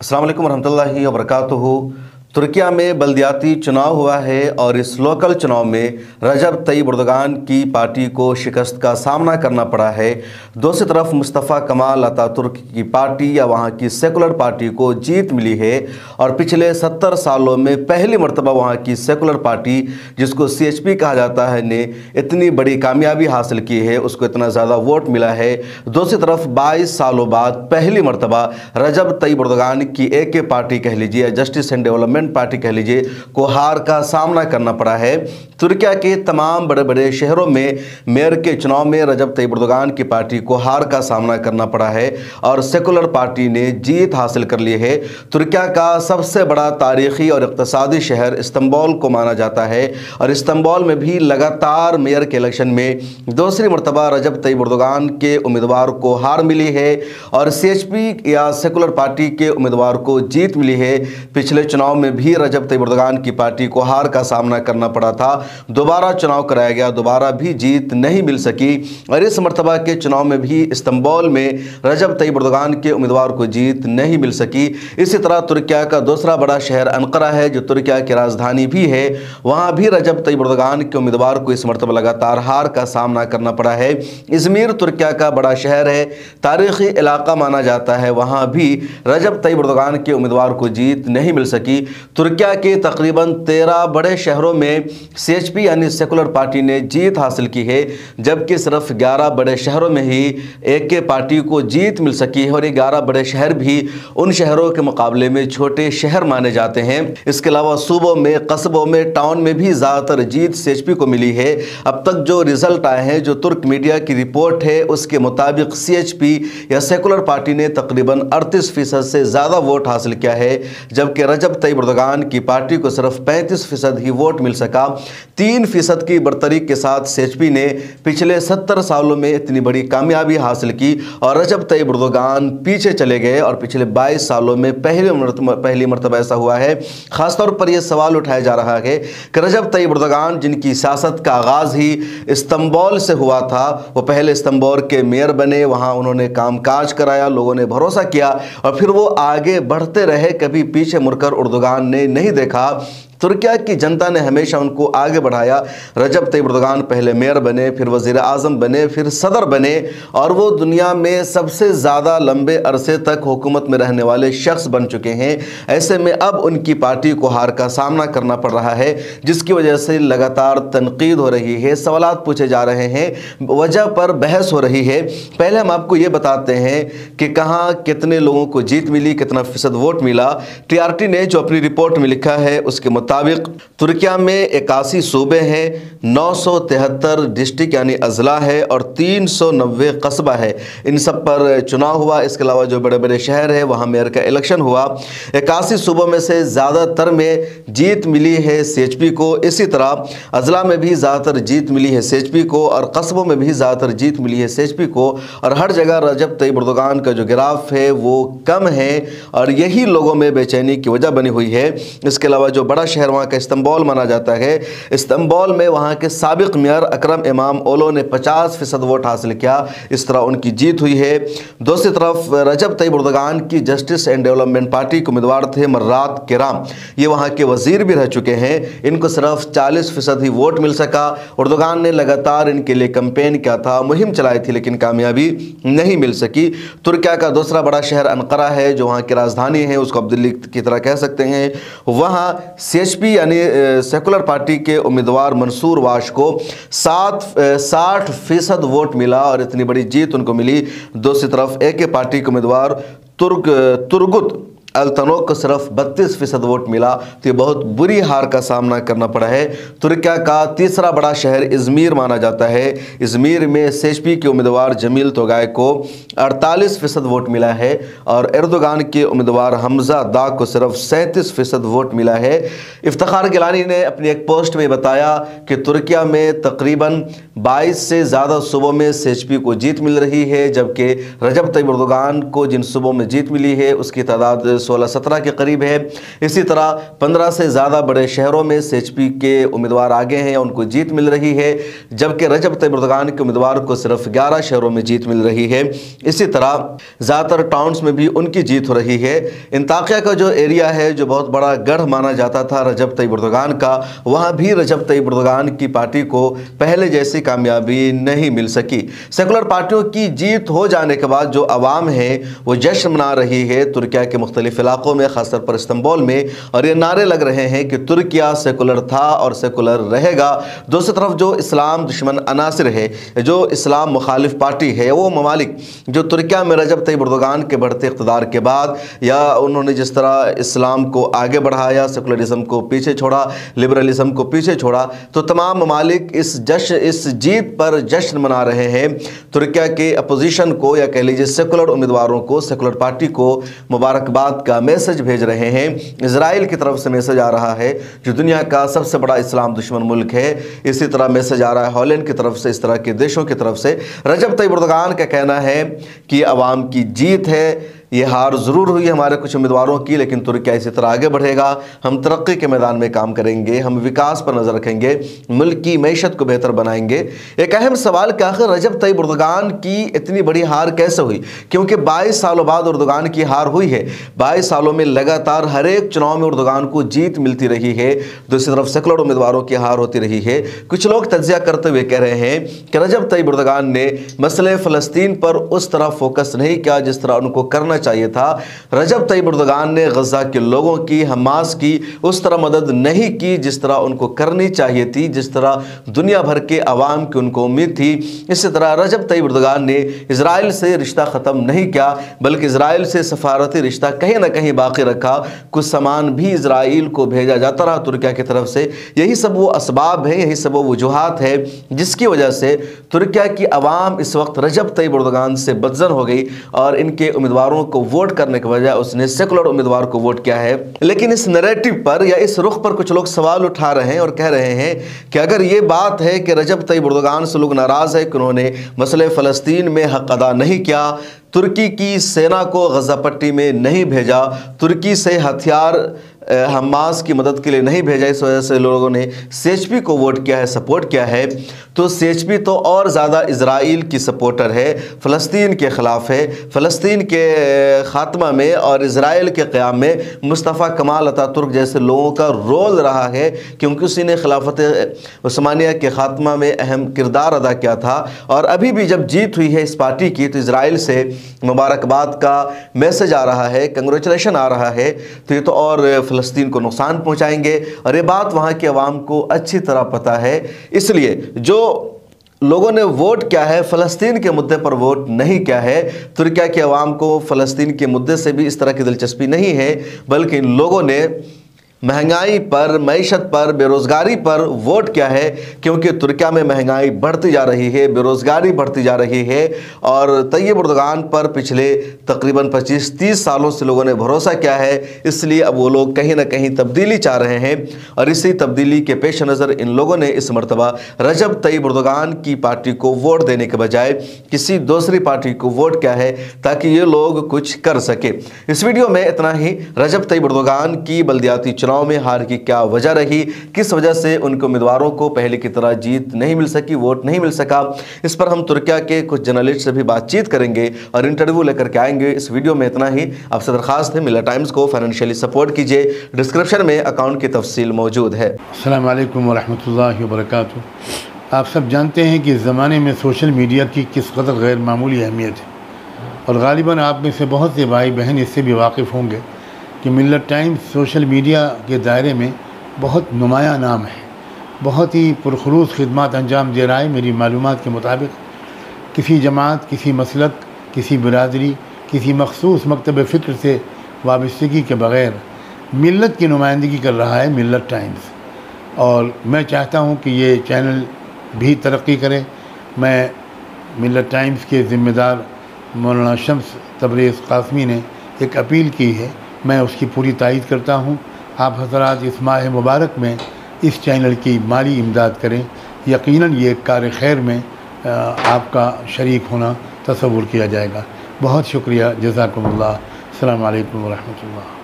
अस्सलाम वालेकुम रहमतुल्लाहि व बरकातुहू। तुर्किया में बल्दियाती चुनाव हुआ है और इस लोकल चुनाव में रजब तय्यिप एर्दोगान की पार्टी को शिकस्त का सामना करना पड़ा है। दूसरी तरफ मुस्तफ़ा कमाल अतातुर्क की पार्टी या वहाँ की सेकुलर पार्टी को जीत मिली है और पिछले 70 सालों में पहली मरतबा वहाँ की सेकुलर पार्टी, जिसको CHP कहा जाता है, ने इतनी बड़ी कामयाबी हासिल की है, उसको इतना ज़्यादा वोट मिला है। दूसरी तरफ 22 सालों बाद पहली मरतबा रजब तय्यिप एर्दोगान की AK पार्टी कह लीजिए, जस्टिस एंड डेवलपमेंट पार्टी कह लीजिए, को हार का सामना करना पड़ा है। तुर्किया के तमाम बड़े बड़े शहरों में मेयर के चुनाव में रजब तय्यिप एर्दोगान की पार्टी को हार का सामना करना पड़ा है और सेकुलर पार्टी ने जीत हासिल कर ली है। तुर्किया का सबसे बड़ा तारीखी और इक़्तिसादी शहर इस्तांबुल को माना जाता है और इस्तांबुल में भी लगातार मेयर के इलेक्शन में दूसरी मरतबा रजब तय्यिप एर्दोगान के उम्मीदवार को हार मिली है और CHP या सेकुलर पार्टी के उम्मीदवार को जीत मिली है। पिछले चुनाव में भी रजब तय्यिप एर्दोगान की पार्टी को हार का सामना करना पड़ा था, दोबारा चुनाव कराया गया, दोबारा भी जीत नहीं मिल सकी और इस मरतबा के चुनाव में भी इस्तांबुल में रजब तय्यिप एर्दोगान के उम्मीदवार को जीत नहीं मिल सकी। इसी तरह तुर्किया का दूसरा बड़ा शहर अंकारा है, जो तुर्किया की राजधानी भी है, वहाँ भी रजब तय्यिप एर्दोगान के उम्मीदवार को इस मरतबा लगातार हार का सामना करना पड़ा है। इज़मिर तुर्किया का बड़ा शहर है, तारीखी इलाका माना जाता है, वहाँ भी रजब तय्यिप एर्दोगान के उम्मीदवार को जीत नहीं मिल सकी। तुर्किया के तकरीबन 13 बड़े शहरों में CHP यानी सेकुलर पार्टी ने जीत हासिल की है, जबकि सिर्फ 11 बड़े शहरों में ही AK पार्टी को जीत मिल सकी है और ये 11 बड़े शहर भी उन शहरों के मुकाबले में छोटे शहर माने जाते हैं। इसके अलावा सूबों में, कस्बों में, टाउन में भी ज़्यादातर जीत CHP को मिली है। अब तक जो रिजल्ट आए हैं, जो तुर्क मीडिया की रिपोर्ट है, उसके मुताबिक CHP या सेकुलर पार्टी ने तकरीबन 38% से ज़्यादा वोट हासिल किया है, जबकि रजब तय्यिप एर्दोगान की पार्टी को सिर्फ 35% ही वोट मिल सका। 3% की बढ़तरी के साथ CHP ने पिछले 70 सालों में इतनी बड़ी कामयाबी हासिल की और रजब तय्यिप एर्दोगान पीछे चले गए और पिछले 22 सालों में पहली मरतबा ऐसा हुआ है। ख़ासतौर पर यह सवाल उठाया जा रहा है कि रजब तय्यिप एर्दोगान, जिनकी सियासत का आगाज़ ही इस्तांबुल से हुआ था, वो पहले इस्तांबुल के मेयर बने, वहाँ उन्होंने कामकाज कराया, लोगों ने भरोसा किया और फिर वो आगे बढ़ते रहे, कभी पीछे मुड़कर एर्दोगान ने नहीं देखा। तुर्किया की जनता ने हमेशा उनको आगे बढ़ाया। रजब तय्यिप एर्दोगान पहले मेयर बने, फिर वज़ीर आज़म बने, फिर सदर बने और वो दुनिया में सबसे ज़्यादा लंबे अरसे तक हुकूमत में रहने वाले शख्स बन चुके हैं। ऐसे में अब उनकी पार्टी को हार का सामना करना पड़ रहा है, जिसकी वजह से लगातार तनकीद हो रही है, सवालात पूछे जा रहे हैं, वजह पर बहस हो रही है। पहले हम आपको ये बताते हैं कि कहाँ कितने लोगों को जीत मिली, कितना फ़ीसद वोट मिला। TRT ने जो अपनी रिपोर्ट में लिखा है उसके मुताबिक तुर्किया में 81 सूबे हैं, 973 डिस्ट्रिक्ट यानी अजला है और 390 कस्बा है। इन सब पर चुनाव हुआ। इसके अलावा जो बड़े बड़े शहर है वहाँ मेयर का इलेक्शन हुआ। 81 सूबों में से ज़्यादातर में जीत मिली है CHP को। इसी तरह अजला में भी ज़्यादातर जीत मिली है CHP को और कस्बों में भी ज़्यादातर जीत मिली है CHP को और हर जगह रजब तय्यिप एर्दोगान का जो ग्राफ है वो कम है और यही लोगों में बेचैनी की वजह बनी हुई है। इसके अलावा जो बड़ा शहर वहाँ का इस्तांबुल माना जाता है, इस्तांबुल में वहाँ के साबिक मेयर अकरम इमाम ओलो ने 50% वोट हासिल किया, इस तरह उनकी जीत हुई है। दूसरी तरफ रजब तय्यिप एर्दोगान की जस्टिस एंड डेवलपमेंट पार्टी के उम्मीदवार थे मर्रात किराम, ये वहाँ के वजीर भी रह चुके हैं, इनको सिर्फ 40% ही वोट मिल सका। एर्दोगान ने लगातार इनके लिए कैंपेन किया था, मुहिम चलाई थी, लेकिन कामयाबी नहीं मिल सकी। तुर्किया का दूसरा बड़ा शहर अंकारा है, जो वहाँ की राजधानी है, उसको अब दिल्ली की तरह कह सकते हैं। वहाँ CHP यानी सेकुलर पार्टी के उम्मीदवार मंसूर वाश को 60% वोट मिला और इतनी बड़ी जीत उनको मिली। दूसरी तरफ AK पार्टी के उम्मीदवार तुर्गुत अल्तनोक को सिर्फ 32% वोट मिला, तो ये बहुत बुरी हार का सामना करना पड़ा है। तुर्किया का तीसरा बड़ा शहर इज़मिर माना जाता है। इज़मिर में CHP के उम्मीदवार जमील तोगाय को 48% वोट मिला है और एर्दोगान के उम्मीदवार हमजा दाग को सिर्फ 37% वोट मिला है। इफ्तिखार गिलानी ने अपनी एक पोस्ट में बताया कि तुर्किया में तकरीबन 22 से ज़्यादा सूबों में CHP को जीत मिल रही है, जबकि रजब तय्यिप एर्दोगान को जिन सूबों में जीत मिली है उसकी तादाद 16-17 के करीब है। इसी तरह 15 से ज़्यादा बड़े शहरों में CHP के उम्मीदवार आगे हैं, उनको जीत मिल रही है, जबकि रजब तैयब एर्दोगान के उम्मीदवार को सिर्फ 11 शहरों में जीत मिल रही है। इसी तरह ज़्यादातर टाउन्स में भी उनकी जीत हो रही है। इंताकिया का जो एरिया है, जो बहुत बड़ा गढ़ माना जाता था रजब तैयब एर्दोगान का, वहाँ भी रजब तैयब एर्दोगान की पार्टी को पहले जैसी कामयाबी नहीं मिल सकी। सेकुलर पार्टियों की जीत हो जाने के बाद जो आवाम है वो जश्न मना रही है तुर्किया के मुख्तलिफ इलाकों में, खासतौर पर इस्तांबुल में, और ये नारे लग रहे हैं कि तुर्किया सेकुलर था और सेकुलर रहेगा। दूसरी तरफ जो इस्लाम दुश्मन अनासिर है, जो इस्लाम मुखालिफ पार्टी है, वो ममालिक जो तुर्किया में रजब तैयब एर्दोगान के बढ़ते इक़्तिदार के बाद या उन्होंने जिस तरह इस्लाम को आगे बढ़ाया, सेकुलरिज्म को पीछे छोड़ा, लिबरलिज्म को पीछे छोड़ा, तो तमाम ममालिक इस जीत पर जश्न मना रहे हैं। तुर्किया के अपोजिशन को या कह लीजिए सेकुलर उम्मीदवारों को, सेकुलर पार्टी को मुबारकबाद का मैसेज भेज रहे हैं। इजराइल की तरफ से मैसेज आ रहा है, जो दुनिया का सबसे बड़ा इस्लाम दुश्मन मुल्क है। इसी तरह मैसेज आ रहा है हॉलैंड की तरफ से, इस तरह के देशों की तरफ से। रजब तैयब एर्दोगान का कहना है कि अवाम की जीत है, ये हार ज़रूर हुई हमारे कुछ उम्मीदवारों की, लेकिन तुर्किया इसी तरह आगे बढ़ेगा। हम तरक्की के मैदान में काम करेंगे, हम विकास पर नज़र रखेंगे, मुल्क की मैशत को बेहतर बनाएंगे। एक अहम सवाल कि आखिर रजब तैयब एर्दोगान की इतनी बड़ी हार कैसे हुई, क्योंकि 22 सालों बाद एर्दोगान की हार हुई है। 22 सालों में लगातार हर एक चुनाव में एर्दोगान को जीत मिलती रही है, दूसरी तरफ सेकुलर उम्मीदवारों की हार होती रही है। कुछ लोग तज्जिया करते हुए कह रहे हैं कि रजब तैयब एर्दोगान ने मसले फ़लस्तीन पर उस तरह फोकस नहीं किया जिस तरह उनको करना चाहिए था। रजब तैयब एर्दोगान ने गज़ा के लोगों की, हमास की उस तरह मदद नहीं की जिस तरह उनको करनी चाहिए थी, जिस तरह दुनिया भर के अवाम की उनको उम्मीद थी। इसी तरह रजब तैयब एर्दोगान ने इजराइल से रिश्ता ख़त्म नहीं किया, बल्कि इजराइल से सफारती रिश्ता कहीं ना कहीं बाकी रखा। कुछ सामान भी इजराइल को भेजा जाता रहा तुर्किया की तरफ से। यही सब वो असबाब है, यही सब वो वजूहात है जिसकी वजह से तुर्किया की अवाम इस वक्त रजब तैयब एर्दोगान से बदजन हो गई और इनके उम्मीदवारों को वोट करने के बजाय उसने सेकुलर उम्मीदवार को वोट किया है। लेकिन इस नैरेटिव पर या इस रुख पर कुछ लोग सवाल उठा रहे हैं और कह रहे हैं कि अगर ये बात है कि रजब तैयब एर्दोगान से लोग नाराज़ है कि उन्होंने मसले फ़लस्तीन में हक अदा नहीं किया, तुर्की की सेना को गज़ा पट्टी में नहीं भेजा, तुर्की से हथियार हमास की मदद के लिए नहीं भेजा, इस वजह से लोगों ने CHP को वोट किया है, सपोर्ट किया है, तो CHP तो और ज़्यादा इजराइल की सपोर्टर है, फ़लस्तीन के ख़िलाफ़ है। फ़लस्तीन के ख़ात्मा में और इजराइल के क़याम में मुस्तफ़ा कमाल अतातुर्क जैसे लोगों का रोल रहा है, क्योंकि उसी ने खिलाफत उस्मानिया के ख़ात्मा में अहम किरदार अदा किया था। और अभी भी जब जीत हुई है इस पार्टी की, तो इजराइल से मुबारकबाद का मैसेज आ रहा है, कंग्रेचुलेशन आ रहा है, तो ये तो और फ़लस्तीन को नुकसान पहुंचाएंगे और ये बात वहाँ की आवाम को अच्छी तरह पता है। इसलिए जो लोगों ने वोट किया है फ़लस्तीन के मुद्दे पर वोट नहीं किया है। तुर्किया के अवाम को फ़लस्तीन के मुद्दे से भी इस तरह की दिलचस्पी नहीं है, बल्कि इन लोगों ने महंगाई पर, मईशत पर, बेरोज़गारी पर वोट किया है, क्योंकि तुर्किया में महंगाई बढ़ती जा रही है, बेरोज़गारी बढ़ती जा रही है और तैयब एर्दोगान पर पिछले तकरीबन 25-30 सालों से लोगों ने भरोसा किया है। इसलिए अब वो लोग कहीं ना कहीं तब्दीली चाह रहे हैं और इसी तब्दीली के पेश नज़र इन लोगों ने इस मरतबा रजब तैयब एर्दोगान की पार्टी को वोट देने के बजाय किसी दूसरी पार्टी को वोट किया है, ताकि ये लोग कुछ कर सके। इस वीडियो में इतना ही। रजब तैयब एर्दोगान की बल्दियाती चुनाव में हार की क्या वजह रही, किस वजह से उनके उम्मीदवारों को पहले की तरह जीत नहीं मिल सकी, वोट नहीं मिल सका, इस पर हम तुर्किया के कुछ जर्नलिस्ट से भी बातचीत करेंगे और इंटरव्यू लेकर के आएंगे। इस वीडियो में इतना ही। आपसे दरखास्त है मिल्लत टाइम्स को फाइनेंशियली सपोर्ट कीजिए, डिस्क्रिप्शन में अकाउंट की तफसील मौजूद है। अस्सलाम वालेकुम वरहमतुल्लाहि वबरकातुहू। आप सब जानते हैं कि इस ज़माने में सोशल मीडिया की किस कदर गैर मामूली अहमियत है और ग़ालिबन आप में से बहुत से भाई बहन इससे भी वाकिफ़ होंगे कि मिल्लत टाइम्स सोशल मीडिया के दायरे में बहुत नुमाया नाम है, बहुत ही पुरखुलूस खिदमत अंजाम दे रहा है। मेरी मालूमात के मुताबिक किसी जमात, किसी मसलक, किसी बिरादरी, किसी मखसूस मकतब फ़िक्र से वाबस्तगी के बग़ैर मिल्लत की नुमाइंदगी कर रहा है मिल्लत टाइम्स। और मैं चाहता हूँ कि ये चैनल भी तरक्की करे। मैं मिल्लत टाइम्स के ज़िम्मेदार मौलाना शम्स तबरेज़ क़ासमी ने एक अपील की है, मैं उसकी पूरी तायीद करता हूँ। आप हज़रात इस माह मुबारक में इस चैनल की माली इमदाद करें। यकीनन ये कार खैर में आपका शरीक होना तसव्वुर किया जाएगा। बहुत शुक्रिया, जज़ाकुमुल्लाह। अस्सलामु अलैकुम व रहमतुल्लाह।